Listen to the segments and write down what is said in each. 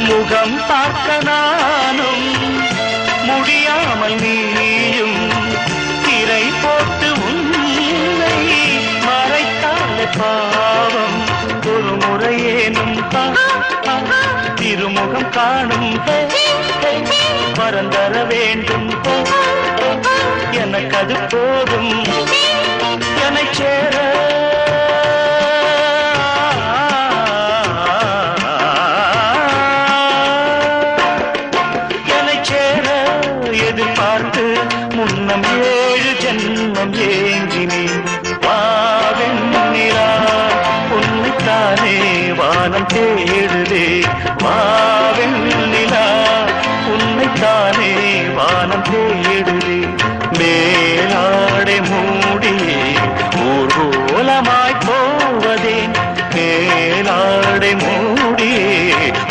முகம் பார்க்க நானும் முடியாமல் நீயும் திரை போட்டு உன்னை மறைத்தாலே பாவம். ஒரு முறையேனும் திருமுகம் காணும் வரந்தர வேண்டும். எனக்கு அது போதும் என்னை சேர. என்னை சேர எதிர்பார்த்து முன்னம் 7 ஜென்மம் ஏங்கினேன். வாவெண்ணிலா உன்னைத்தானே வானம் தேடுதே. வாவெண்ணிலா உன்னைத்தானே வானம் தேடுதே. மேலாடை மூடியே ஊர்வலமாய் போவதேன். மேலாடை மூடியே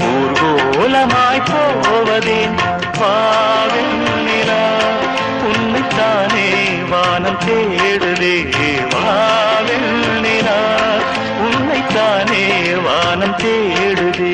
ஊர்வலமாய் போவதேன். வாவெண்ணிலா உன்னைத்தானே வானம் தேடுதே. வாவெண்ணிலா உன்னைத்தானே வானம் தேடுதே.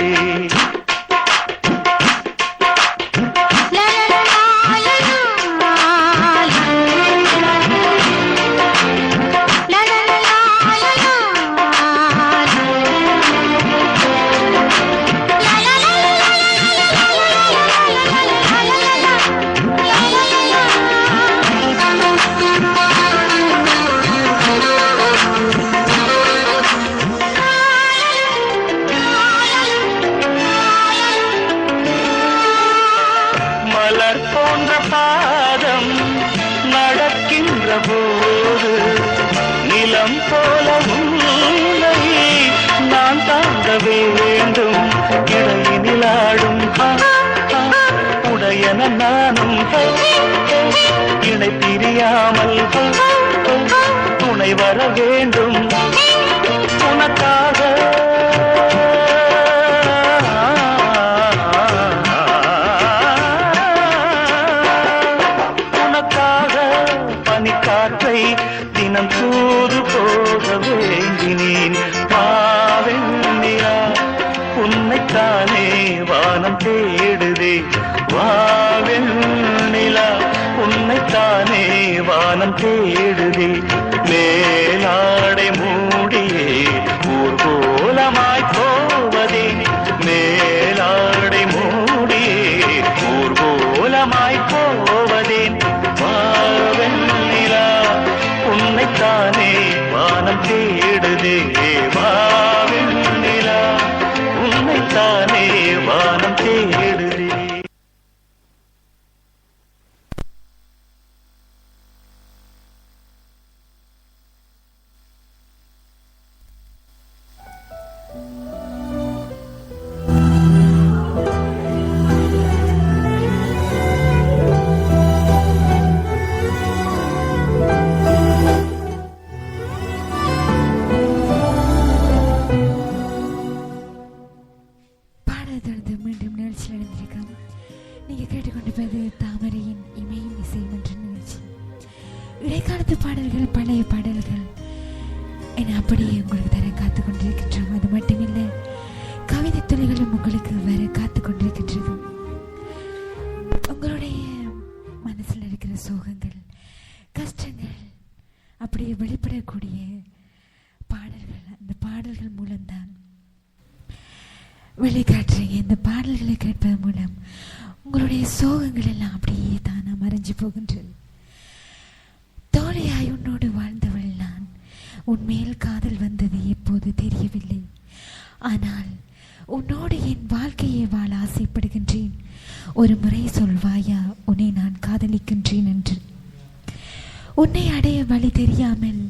போன்ற பாதம் நடக்கின்ற போது நிலம் போல உன்னை நான் தாங்க வேண்டும். இடையினிலாடும் உடையன நானும் இணை பிரியாமல் துணை வர வேண்டும். உனக்காக பனிக்காற்றை தினம் தூது போக வேண்டினேன். வாவெண்ணிலா உன்னைத்தானே வானம் தேடுதே. வாவெண்ணிலா உன்னைத்தானே வானம் தேடுதே. மேலாடை மூடியே ஊர்வலமாய் போவதே. மேலாடை மூடியே ஊர்வலமாய் போவதேன். வாவெண்ணிலா உன்னைத்தானே வானம் தேடுதே. வாவெண்ணிலா உன்னைத்தானே வானம் தேடுதே. இடைக்காலத்து பாடல்கள், பழைய பாடல்கள் என அப்படியே உங்களுக்கு தர காத்து கொண்டிருக்கின்றோம். அது மட்டுமில்லை, கவிதை துளிகளும் உங்களுக்கு வர காத்து கொண்டிருக்கின்றது. உங்களுடைய மனசில் இருக்கிற சோகங்கள், கஷ்டங்கள் அப்படியே வெளிப்படக்கூடிய பாடல்கள், அந்த பாடல்கள் மூலம்தான் வெளிக்காட்டுறீங்க. இந்த பாடல்களை கேட்பதன் மூலம் உங்களுடைய சோகங்கள் எல்லாம் அப்படியே தானா மறைஞ்சு போகின்றது. தோழியாய் உன்னோடு வாழ்ந்தவள் நான். உன்மேல் காதல் வந்தது எப்போது தெரியவில்லை. ஆனால் உன்னோடு என் வாழ்க்கையை வாழ ஆசைப்படுகின்றேன். ஒரு முறை சொல்வாயா உன்னை நான் காதலிக்கின்றேன் என்று. உன்னை அடைய வழி தெரியாமல்,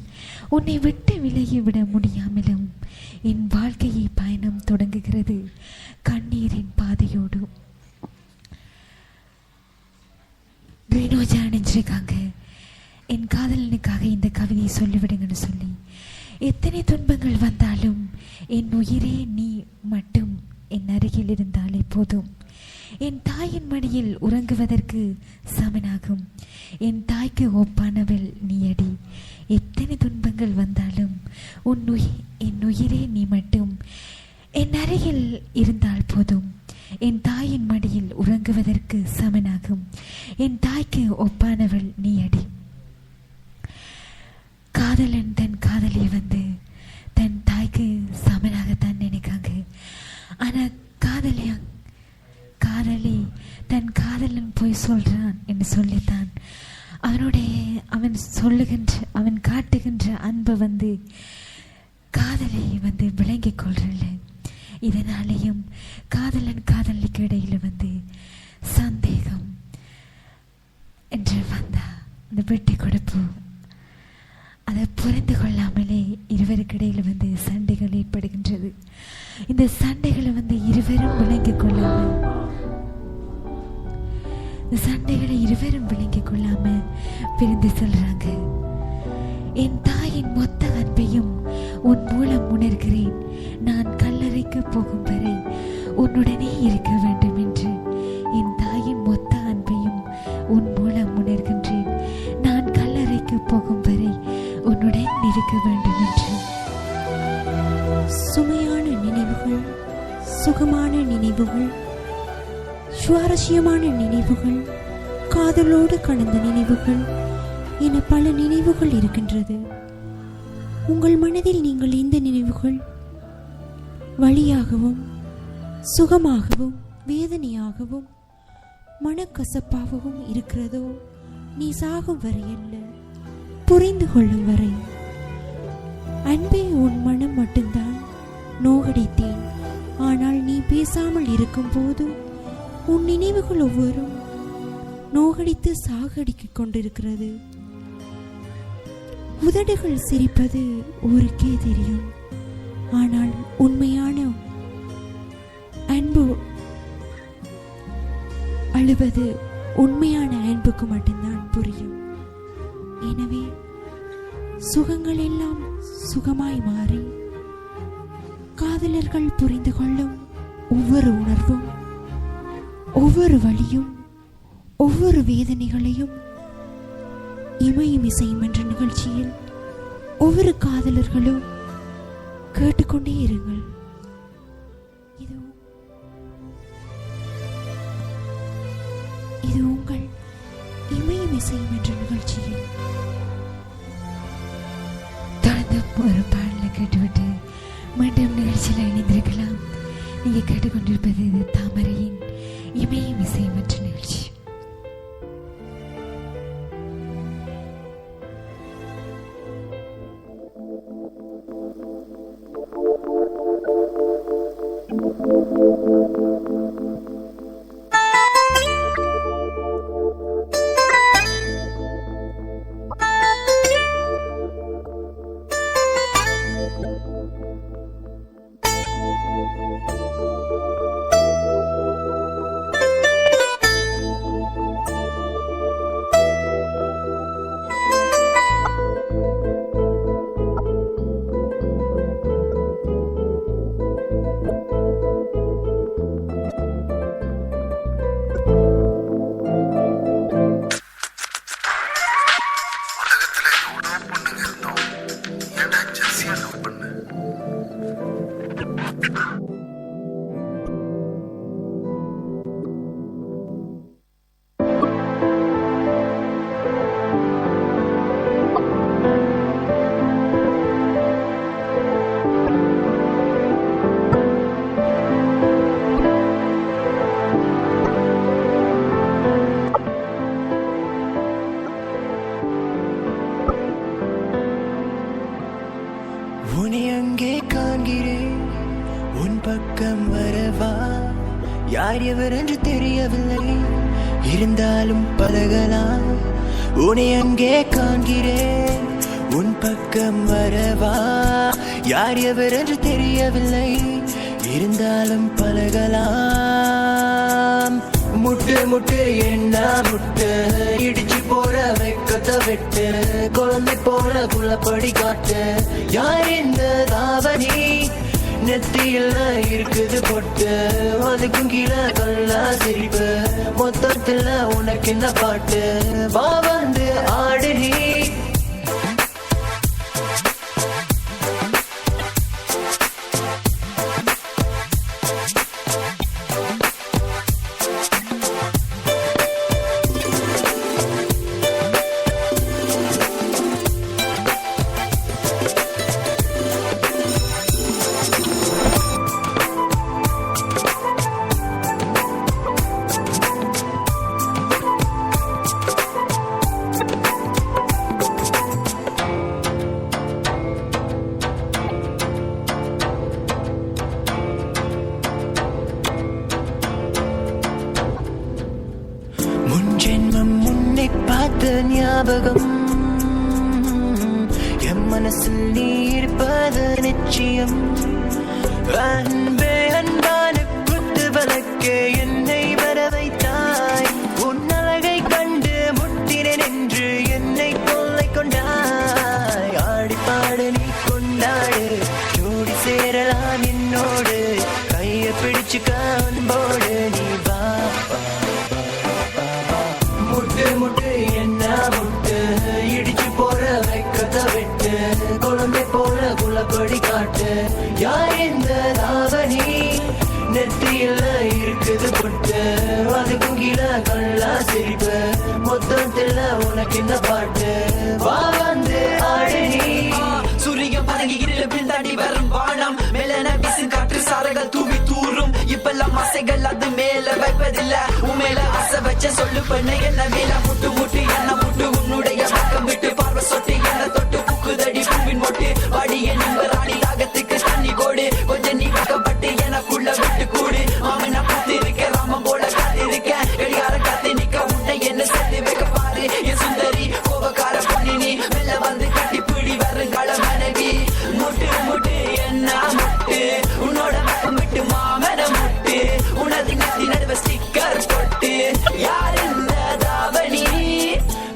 உன்னை விட்டு விலகிவிட முடியாமலும் என் வாழ்க்கையை பயணம் தொடங்குகிறது கண்ணீரின் பாதையோடு. ரீனோஜா அணிஞ்சிருக்காங்க. என் காதலனுக்காக இந்த கவிதையை சொல்லிவிடுங்கன்னு சொல்லி, எத்தனை துன்பங்கள் வந்தாலும் என் உயிரே நீ மட்டும் என் அருகில் இருந்தாலே போதும். என் தாயின் மடியில் உறங்குவதற்கு சமனாகும். என் தாய்க்கு ஒப்பானவள் நீயடி. எத்தனை துன்பங்கள் வந்தாலும் என் உயிரே நீ மட்டும் என் அருகில் இருந்தால் போதும். என் தாயின் மடியில் உறங்குவதற்கு சமனாகும். என் தாய்க்கு ஒப்பானவள் நீ அடி. காதலன் தன் காதலியை வந்து தன் தாய்க்கு சமனாகத்தான் நினைக்காங்க. ஆனால் காதலி தன் காதலன் போய் சொல்றான் என்று சொல்லித்தான் அவன் காட்டுகின்ற அன்பை வந்து காதலை வந்து விளங்கிக் கொள்றல. இதனாலேயும் காதலிக்கு இடையில வந்து சந்தேகம் என்று வந்தா அந்த வெட்டி கொடுப்பு அதை புரிந்து கொள்ளாமலே இருவருக்கு இடையில வந்து சண்டைகள் ஏற்படுகின்றது. இந்த சண்டைகளை வந்து இருவரும் விளங்கிக் கொள்ளாம பிரிந்து சொல்றாங்க. என் தாயின் மொத்த அன்பையும் உன் மூலம் உணர்கிறேன். நான் கல்லறைக்கு போகும் வரை உன்னுடனே இருக்க வேண்டும் என்று. என் தாயின் மொத்த அன்பையும் உன் மூலம் உணர்கின்றேன். நான் கல்லறைக்கு போகும் வரை உன்னுடன் இருக்க வேண்டும் என்று. சுமையான நினைவுகள், சுகமான நினைவுகள், சுவாரஸ்யமான நினைவுகள், காதலோடு கலந்த நினைவுகள் என பல நினைவுகள் இருக்கின்றது. உங்கள் மனதில் நீங்கள் இந்த நினைவுகள் வலியாகவும் சுகமாகவும் வேதனையாகவும் மனக்கசப்பாகவும் இருக்கிறதோ, நீ சாகும் வரை அல்ல, புரிந்து கொள்ளும் வரை. அன்பே, உன் மனம் மட்டும்தான் நோகடித்தேன். ஆனால் நீ பேசாமல் இருக்கும் போது உன் நினைவுகள் ஒவ்வொரும் நோகடித்து சாகடிக்க கொண்டிருக்கிறது. உதடுகள் சிரிப்பது ஊருக்கே தெரியும். ஆனால் உண்மையான அன்பு அழுவது உண்மையான அன்புக்கு மட்டும்தான் புரியும். எனவே சுகங்கள் எல்லாம் சுகமாய் மாறி காதலர்கள் புரிந்து கொள்ளும் ஒவ்வொரு உணர்வும், ஒவ்வொரு வழியும், ஒவ்வொரு வேதனைகளையும் இமயம் இசையும் என்ற நிகழ்ச்சியில் ஒவ்வொரு காதலர்களும் கேட்டுக்கொண்டே இருங்கள். இது உங்கள் இமயம் இசையும் என்ற நிகழ்ச்சியில் தொடர்ந்து ஒரு பாடலை கேட்டுவிட்டு மீண்டும் நிகழ்ச்சியில் இணைந்திருக்கலாம். நீங்க கேட்டுக்கொண்டிருப்பது இது தாமரையின் இமயம் இசையும் என்ற நிகழ்ச்சி. உன்னை அங்கே காண்கிறேன், உன் பக்கம் வரவா? யார் எவர் என்று தெரியவில்லை, இருந்தாலும் பழகலாம். உன்னை அங்கே காண்கிறேன், உன் பக்கம் வரவா? யார் எவர் என்று தெரியவில்லை, இருந்தாலும் பழகலாம். முட்டு முட்டு என்ன முட்டு, இடிச்சு போற வைக்கத்த விட்டு, குழந்தை போல குளப்படி காட்டு. யார் இந்த தாவணி நெத்தியில் இருக்குது பொட்டு, அதுக்கும் கீழே கல்லா சிரிப்பு. மொத்தத்துல உனக்கு என்ன பாட்டு, வா வந்து ஆடு நீ. பார்த்த ஞாபகம் என் மனசில் நீ இருப்பது நிச்சயம். அன்பே அன்பான குத்து வழக்கே என்னை வர வைத்தாய். உன் அழகை கண்டு முட்டினேன் என்று என்னை கொள்ளை கொண்டாய். ஆடி பாடு நீ கொண்டாடு, ஜோடி சேரலாம் என்னோடு, கையை பிடிச்சுக்க அன்போடு நீ வா. முட்டு முட்டு என்ன முட்டு, இடிச்சு போற வைக்கத விட்டு, குழந்தை போல குலப்படி காட்டு. யார் இந்த தாவணி நெத்தியில இருக்குது பொட்டு, அதுக்கும் கீழே கல்லா சிரிப்பு, மொத்தத்துல உனக்கு இந்த பாட்டு. வா வந்து ஆடு நீ. சூரியன் பதங்கி இருப்பில் தாண்டி வரும் வானம், மேலன வீசு காற்று சாரங்கள் தூவி தூரும். இப்பெல்லாம் ஆசைகள் அது மேல வைப்பதில்ல, உன் மேல ஆசை வச்ச சொல்லு பண்ண என்ன மேல முட்டு முட்டு என்ன முட்டு, உன்னுடைய பக்கம் விட்டு பார்வை சொட்டு என்ன தொட்டு புக்குதடி பூவின் மொட்டு. வாடிய நிம்ப ராணி தாகத்துக்கு தண்ணி கோடு, கொஞ்சம் நீ பக்கப்பட்டு எனக்குள்ள விட்டு கூடு. மாமன் பார்த்து இருக்க ராமன் போல காத்து இருக்க, கடிகார காத்து நிக்க உன்னை என்ன சேர்த்து வைக்க பாரு. என் சுந்தரி கோபக்கார பொண்ணு நீ, மெல்ல வந்து கட்டி பிடி வருங்கால மனைவி. முட்டு முட்டு என்ன முட்டு, உன்னோட பக்கம் விட்டு மாமன முட்டு, உனது நெத்தி நடுவ ஸ்டிக்கர் போட்டு. யார் இந்த தாவணி?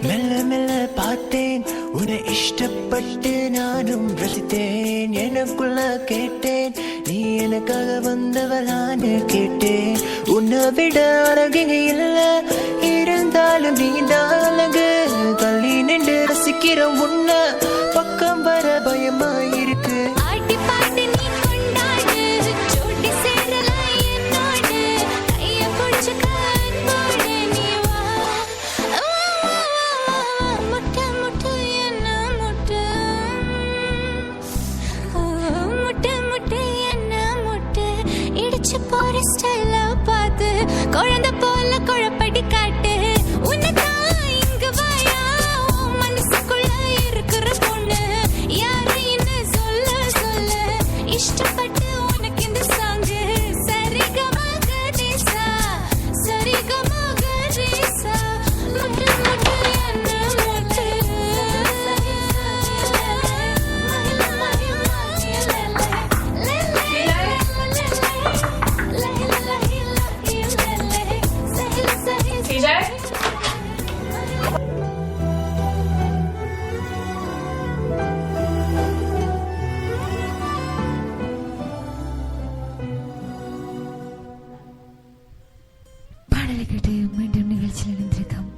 மெல்ல மெல்ல பார்த்தேன் உன்னை இஷ்டப்பட்டு நானும் ரசித்தேன். எனக்குள்ள கேட்டேன் நீ எனக்காக வந்தவளான்னு கேட்டேன். உன்னை விட அழகு இல்ல, இருந்தாலும் நீ தான் அழகு. தள்ளி நின்று ரசிக்கிற உன்னை பக்கம் வர பயமா இருக்கு. குழந்தை போல குழப்படி காட்டு, உன்னதான் இங்க வாயா, மனசுக்குள்ள இருக்கிற பொண்ணு யாருன்னு சொல்ல சொல்ல, இஷ்டப்பட்டு உனக்கு இந்த சாங்கு. சரிகமா கரீசா, சரிகமா கரீசா, முட்டு முட்டு என்ன முட்டு. பாடலை கேட்டு மீண்டும் நிகழ்ச்சியில் இணைந்திருக்கோம்.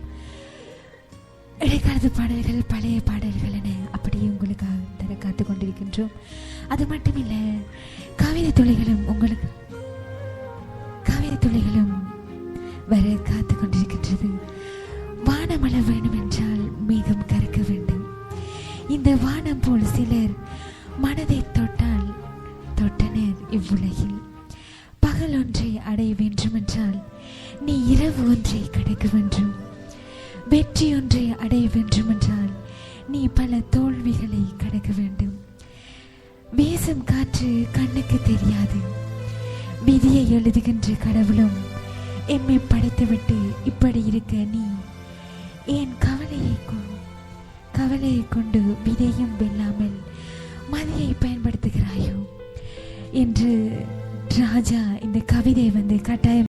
இடைக்காலத்து பாடல்கள், பழைய பாடல்கள் என அப்படியே உங்களுக்காக தர காத்து கொண்டிருக்கின்றோம். அது மட்டுமில்லை, காவிரி துளிகளும் உங்களுக்கு காவிரி துளிகளும் வர காத்து கொண்டிருக்கின்றது. வானமழை வேணும் என்றால் மேகம் கறக்க வேண்டும். இந்த வானம் போல் சிலர் மனதை தொட்டால் தொட்டனர் இவ்வுலகில். பகல் ஒன்றை அடைய வேண்டுமென்றால் நீ இரவு ஒன்றை கடக்க வேண்டும். வெற்றி ஒன்றை அடைய வேண்டுமென்றால் நீ பல தோல்விகளை கடக்க வேண்டும். வீசும் காற்று கண்ணுக்கு தெரியாது. விதியை எழுதுகின்ற கடவுளும் எம்மை படைத்துவிட்டு இப்படி இருக்க நீ ஏன் கவலையை கொண்டு விதையும் வெல்லாமல் மதியை பயன்படுத்துகிறாயோ என்று ராஜா இந்த கவிதை கட்டாயம்